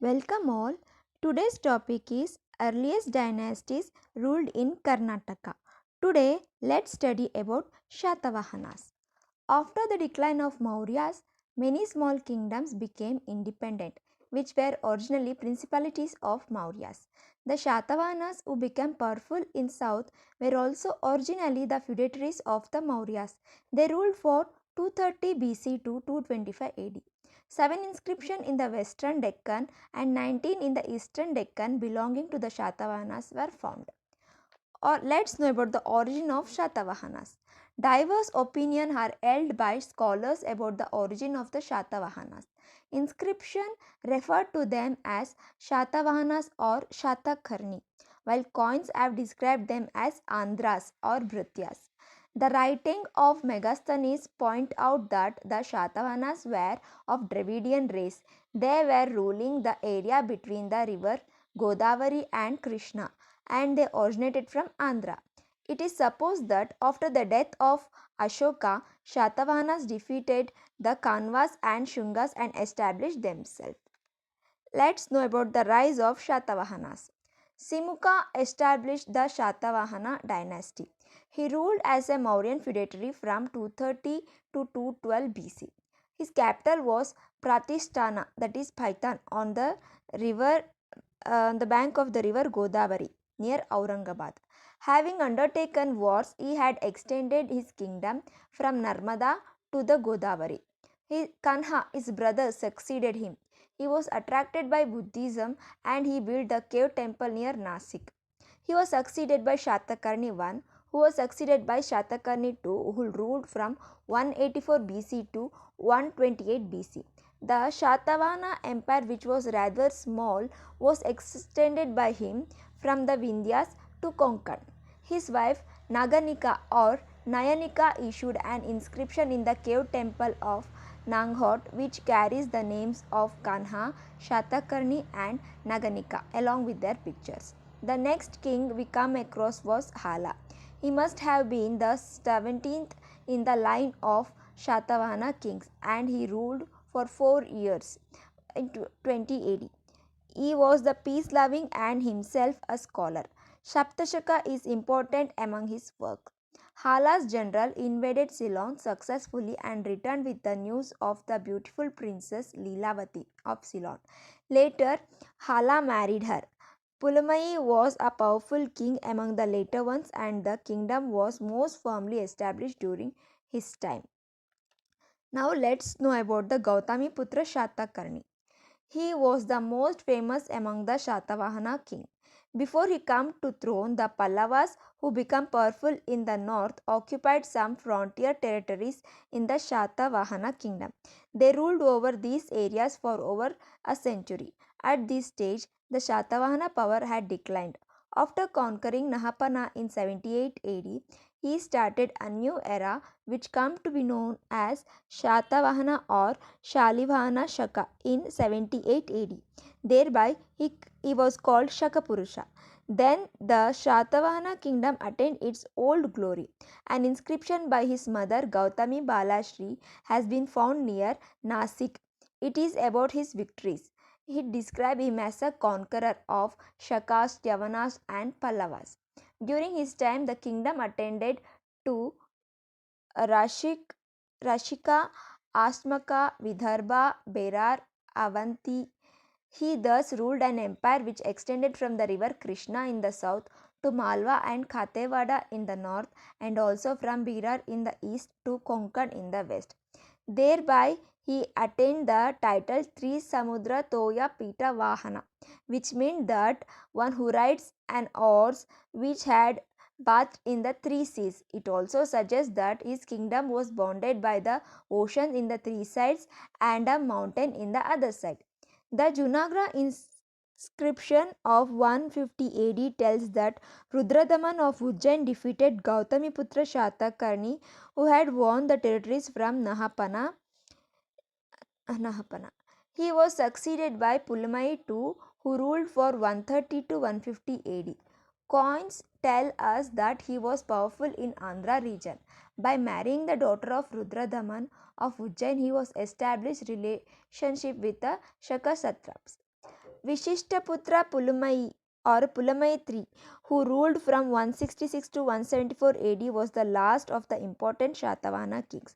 Welcome all. Today's topic is earliest dynasties ruled in Karnataka. Today, let's study about Shaatavahanas. After the decline of Mauryas, many small kingdoms became independent, which were originally principalities of Mauryas. The Shaatavahanas, who became powerful in south, were also originally the feudatories of the Mauryas. They ruled for 230 BC to 225 AD. 7 inscriptions in the western Deccan and 19 in the eastern Deccan belonging to the Shaatavahanas were found. Or let's know about the origin of Shaatavahanas. Diverse opinions are held by scholars about the origin of the Shaatavahanas. Inscription refer to them as Shaatavahanas or Shatakarni, while coins have described them as Andhras or Bhrityas. The writing of Megasthenes point out that the Shaatavahanas were of Dravidian race. They were ruling the area between the river Godavari and Krishna, and they originated from Andhra. It is supposed that after the death of Ashoka, Shaatavahanas defeated the Kanvas and Shungas and established themselves. Let's know about the rise of Shaatavahanas. Simuka established the Shaatavahana dynasty. He ruled as a Mauryan feudatory from 230 to 212 BC. His capital was Pratisthana, that is Python, on the bank of the river Godavari near Aurangabad. Having undertaken wars, he had extended his kingdom from Narmada to the Godavari. Kanha, his brother, succeeded him. He was attracted by Buddhism and he built the cave temple near Nasik. He was succeeded by Shatakarni I, who was succeeded by Shatakarni II, who ruled from 184 BC to 128 BC. The Shaatavahana empire, which was rather small, was extended by him from the Vindhyas to Konkan. His wife Naganika or Nayanika issued an inscription in the cave temple of Nanghot, which carries the names of Kanha, Shatakarni and Naganika along with their pictures. The next king we come across was Hala. He must have been the 17th in the line of Shaatavahana kings, and he ruled for 4 years in 20 AD. He was the peace-loving and himself a scholar. Saptashaka is important among his work. Hala's general invaded Ceylon successfully and returned with the news of the beautiful princess Leelavati of Ceylon. Later, Hala married her. Pulamai was a powerful king among the later ones, and the kingdom was most firmly established during his time. Now let's know about the Gautami Putra Shatakarni. He was the most famous among the Shaatavahana king. Before he came to throne, the Pallavas, who became powerful in the north, occupied some frontier territories in the Shaatavahana kingdom. They ruled over these areas for over a century. At this stage, the Shaatavahana power had declined. After conquering Nahapana in 78 AD, he started a new era which came to be known as Shaatavahana or Shalivahana Shaka in 78 AD. Thereby, he was called Shakapurusha. Then the Shaatavahana kingdom attained its old glory. An inscription by his mother Gautami Balashri has been found near Nasik. It is about his victories. He described him as a conqueror of Shakas, Yavanas and Pallavas. During his time, the kingdom attended to Rashika, Asmaka, Vidarbha, Berar, Avanti. He thus ruled an empire which extended from the river Krishna in the south to Malwa and Khatewada in the north, and also from Berar in the east to Konkan in the west. Thereby, he attained the title Tri Samudra Toya Pita Vahana, which meant that one who rides an horse which had bathed in the three seas. It also suggests that his kingdom was bounded by the ocean in the three sides and a mountain in the other side. The Junagra inscription of 150 AD tells that Rudradaman of Ujjain defeated Gautamiputra Shatakarni, who had won the territories from Nahapana. He was succeeded by Pulamai II, who ruled for 130 to 150 AD. Coins tell us that he was powerful in Andhra region. By marrying the daughter of Rudradaman of Ujjain, he was established relationship with the Shaka satraps. Vishishtaputra Pulamai or Pulamai III, who ruled from 166 to 174 AD, was the last of the important Shatavahana kings.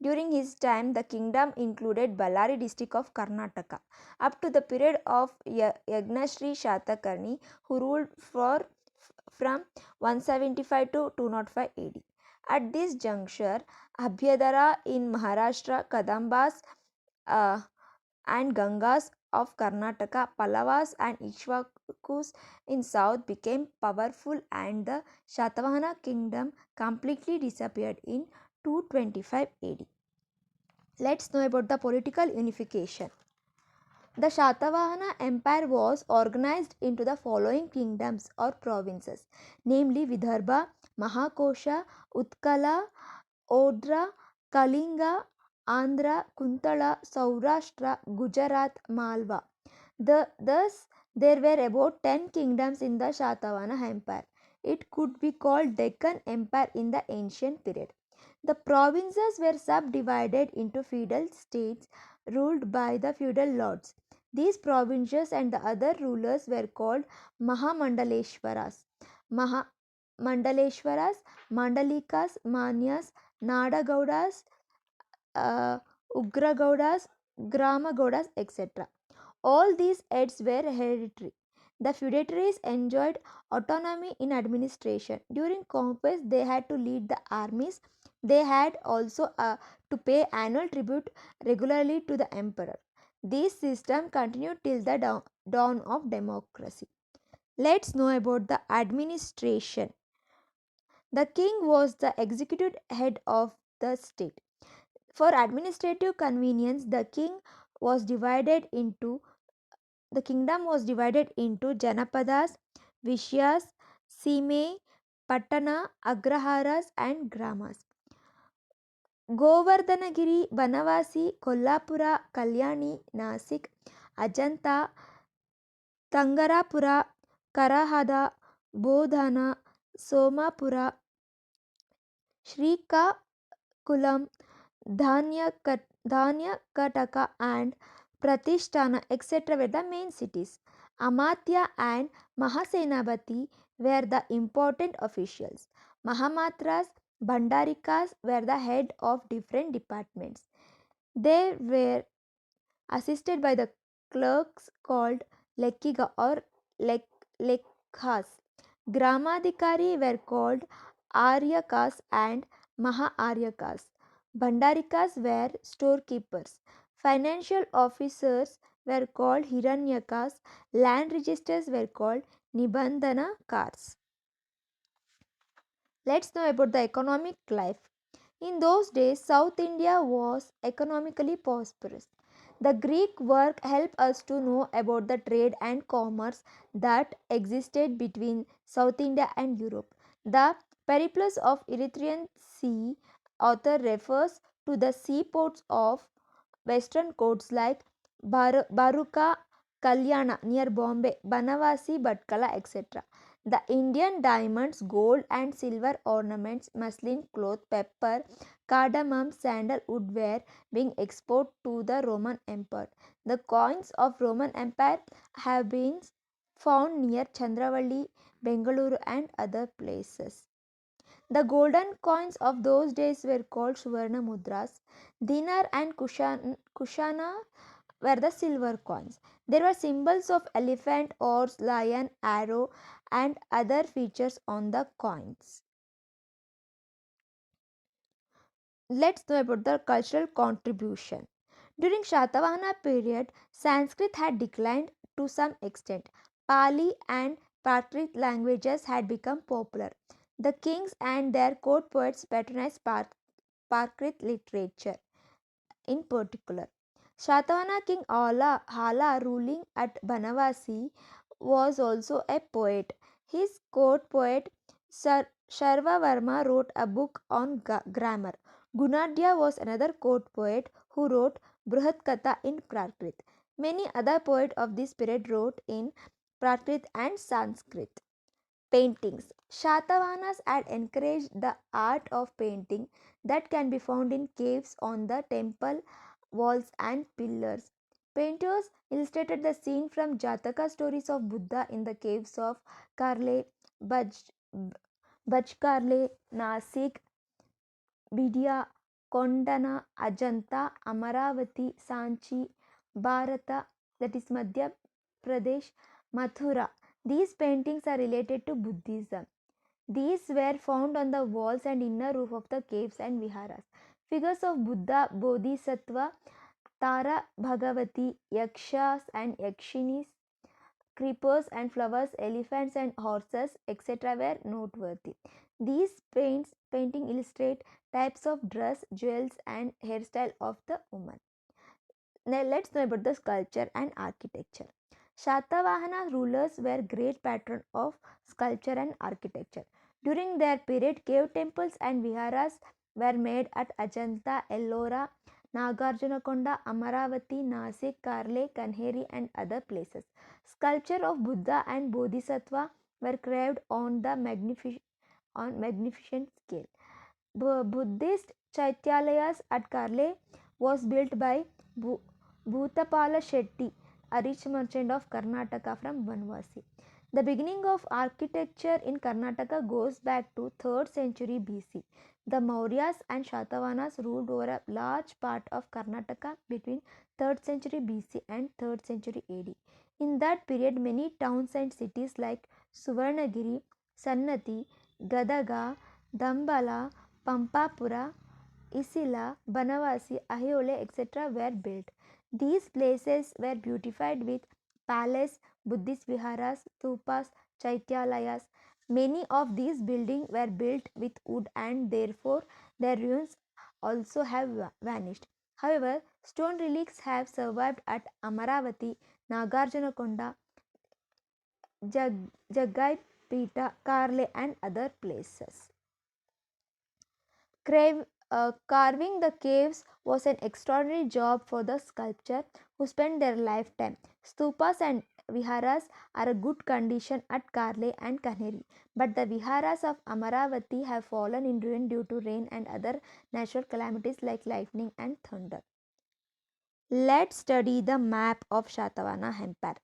During his time, the kingdom included Ballari district of Karnataka, up to the period of Yagnashri Shatakarni, who ruled from 175 to 205 AD. At this juncture, Abhyadara in Maharashtra, Kadambas uh, and Gangas of Karnataka, Pallavas and Ikshvakus in south became powerful, and the Shatavahana kingdom completely disappeared in 225 AD. Let's know about the political unification. The Shatavahana Empire was organized into the following kingdoms or provinces, namely Vidarbha, Mahakosha, Utkala, Odra, Kalinga, Andhra, Kuntala, Saurashtra, Gujarat, Malwa. Thus, there were about 10 kingdoms in the Shatavahana Empire. It could be called Deccan Empire in the ancient period. The provinces were subdivided into feudal states ruled by the feudal lords. These provinces and the other rulers were called Mahamandaleshwaras. Mandaleshwaras, Mandalikas, Manyas, Nadagaudas, uh, Ugragaudas, Gramagaudas, etc. All these heads were hereditary. The feudatories enjoyed autonomy in administration. During conquest, they had to lead the armies. They had also to pay annual tribute regularly to the emperor. This system continued till the dawn of democracy. Let's know about the administration. The king was the executive head of the state. For administrative convenience, the kingdom was divided into Janapadas, Vishyas, Sime, Patana, Agraharas and Gramas. Govardhanagiri, Banavasi, Kollapura, Kalyani, Nasik, Ajanta, Tangarapura, Karahada, Bodhana, Somapura, Srikakulam, Dhanyakataka and Pratishtana, etc. were the main cities. Amatya and Mahasenapati were the important officials. Mahamatras, Bhandarikas were the head of different departments. They were assisted by the clerks called Lekkiga or Lekhas. Gramadhikari were called Aryakas and Maha Aryakas. Bhandarikas were storekeepers. Financial officers were called Hiranyakas. Land registers were called Nibandhanakars. Let's know about the economic life. In those days, South India was economically prosperous. The Greek work helped us to know about the trade and commerce that existed between South India and Europe. The Periplus of Erythraean Sea author refers to the seaports of western coasts like Baruka, Kalyana near Bombay, Banavasi, Bhatkala, etc. The Indian diamonds, gold and silver ornaments, muslin cloth, pepper, cardamom, sandalwood were being exported to the Roman Empire. The coins of Roman Empire have been found near Chandravalli, Bengaluru and other places. The golden coins of those days were called Suvarna Mudras. Dinar and Kushana were the silver coins. There were symbols of elephant, horse, lion, arrow, and other features on the coins. Let's know about the cultural contribution. During Shatavahana period, Sanskrit had declined to some extent. Pali and Prakrit languages had become popular. The kings and their court poets patronized Prakrit literature in particular. Shatavahana king Hala, ruling at Banavasi, was also a poet. His court poet Sharvavarma wrote a book on grammar. Gunadhya was another court poet who wrote Bruhatkatha in Prakrit. Many other poets of this period wrote in Prakrit and Sanskrit. Paintings. Shaatavahanas had encouraged the art of painting that can be found in caves, on the temple walls and pillars. Painters illustrated the scene from Jataka stories of Buddha in the caves of Karle, Bajkarle, Nasik, Bidia, Kondana, Ajanta, Amaravati, Sanchi, Bharata, that is Madhya Pradesh, Mathura. These paintings are related to Buddhism. These were found on the walls and inner roof of the caves and viharas. Figures of Buddha, Bodhisattva, Tara Bhagavati, Yakshas and Yakshinis, creepers and flowers, elephants and horses, etc. were noteworthy. These painting illustrate types of dress, jewels and hairstyle of the woman. Now let's know about the sculpture and architecture. Shaatavahanas rulers were great patron of sculpture and architecture. During their period, cave temples and viharas were made at Ajanta, Ellora, Nagarjunakonda, Amaravati, Nasik, Karle, Kanheri and other places. Sculpture of Buddha and Bodhisattva were carved on the magnificent scale. Buddhist Chaityalayas at Karle was built by Bhutapala Shetty, a rich merchant of Karnataka from Vanvasi. The beginning of architecture in Karnataka goes back to 3rd century BC. The Mauryas and Shaatavahanas ruled over a large part of Karnataka between 3rd century BC and 3rd century AD. In that period, many towns and cities like Suvarnagiri, Sannati, Gadaga, Dambala, Pampapura, Isila, Banavasi, Ayole, etc. were built. These places were beautified with palace, Buddhist viharas, stupas, chaityalayas. Many of these buildings were built with wood and therefore their ruins also have vanished. However, stone relics have survived at Amaravati, Nagarjunakonda, Jagai Pita, Karle and other places. Carving the caves was an extraordinary job for the sculptor who spent their lifetime. Stupas and viharas are in good condition at Karle and Kanheri, but the viharas of Amaravati have fallen in ruin due to rain and other natural calamities like lightning and thunder. Let's study the map of Shaatavahana Empire.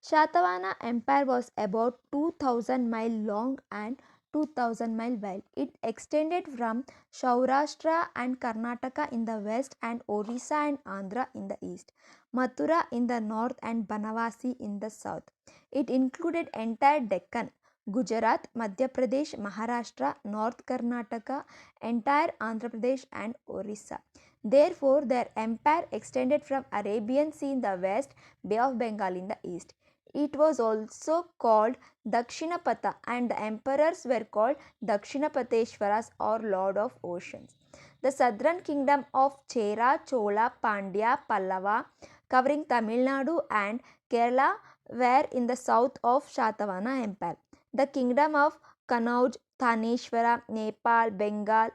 Shaatavahana Empire was about 2000 miles long and 2000 miles wide. It extended from Saurashtra and Karnataka in the west and Orissa and Andhra in the east, Mathura in the north and Banavasi in the south. It included entire Deccan, Gujarat, Madhya Pradesh, Maharashtra, North Karnataka, entire Andhra Pradesh and Orissa. Therefore, their empire extended from Arabian Sea in the west, Bay of Bengal in the east. It was also called Dakshinapatha and the emperors were called Dakshinapateshwaras or Lord of Oceans. The southern kingdom of Chera, Chola, Pandya, Pallava covering Tamil Nadu and Kerala were in the south of Shaatavahana Empire. The kingdom of Kanauj, Thaneshwara, Nepal, Bengal,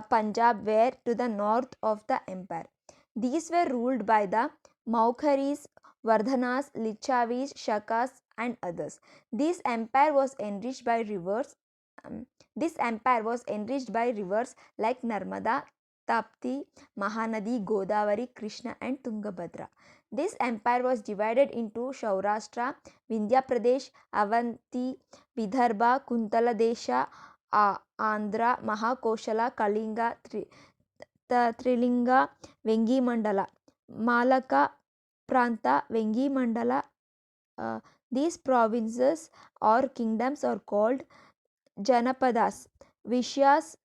Punjab were to the north of the empire. These were ruled by the Maukharis, Vardhanas, Lichavis, Shakas and others. This empire was enriched by rivers. This empire was enriched by rivers like Narmada, Tapti, Mahanadi, Godavari, Krishna and Tungabhadra. This empire was divided into Saurashtra, Vindhya Pradesh, Avanti, Vidarbha, Kuntala Desha, Andhra, Mahakoshala, Kalinga, Trilinga, Vengi Mandala, Malaka Pranta, Vengi Mandala. These provinces or kingdoms are called Janapadas, Vishyas,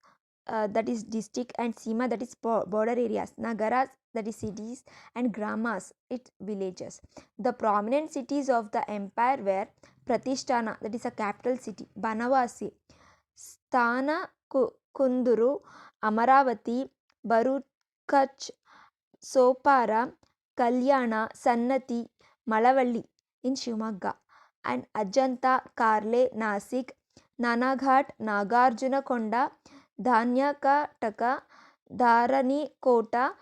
that is district, and Sima, that is border areas, Nagaras, that is cities, and Gramas, it villages. The prominent cities of the empire were Pratishtana, that is a capital city, Banavasi, Sthana Kunduru, Amaravati, Barukach, Sopara, Kalyana, Sannati, Malavalli in Shivamogga, and Ajanta, Karle, Nasik, Nanaghat, Nagarjunakonda, Dhanyakataka, Dharani Kota,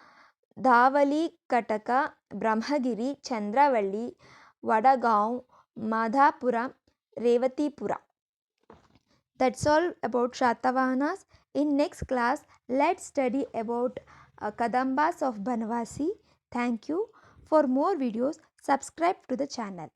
Dhavali Kataka, Brahmagiri, Chandravalli, Vadagaon, Madhapura, Revatipura. That's all about Shaatavahanas. In next class, let's study about Kadambas of Banavasi. Thank you For more videos, subscribe to the channel.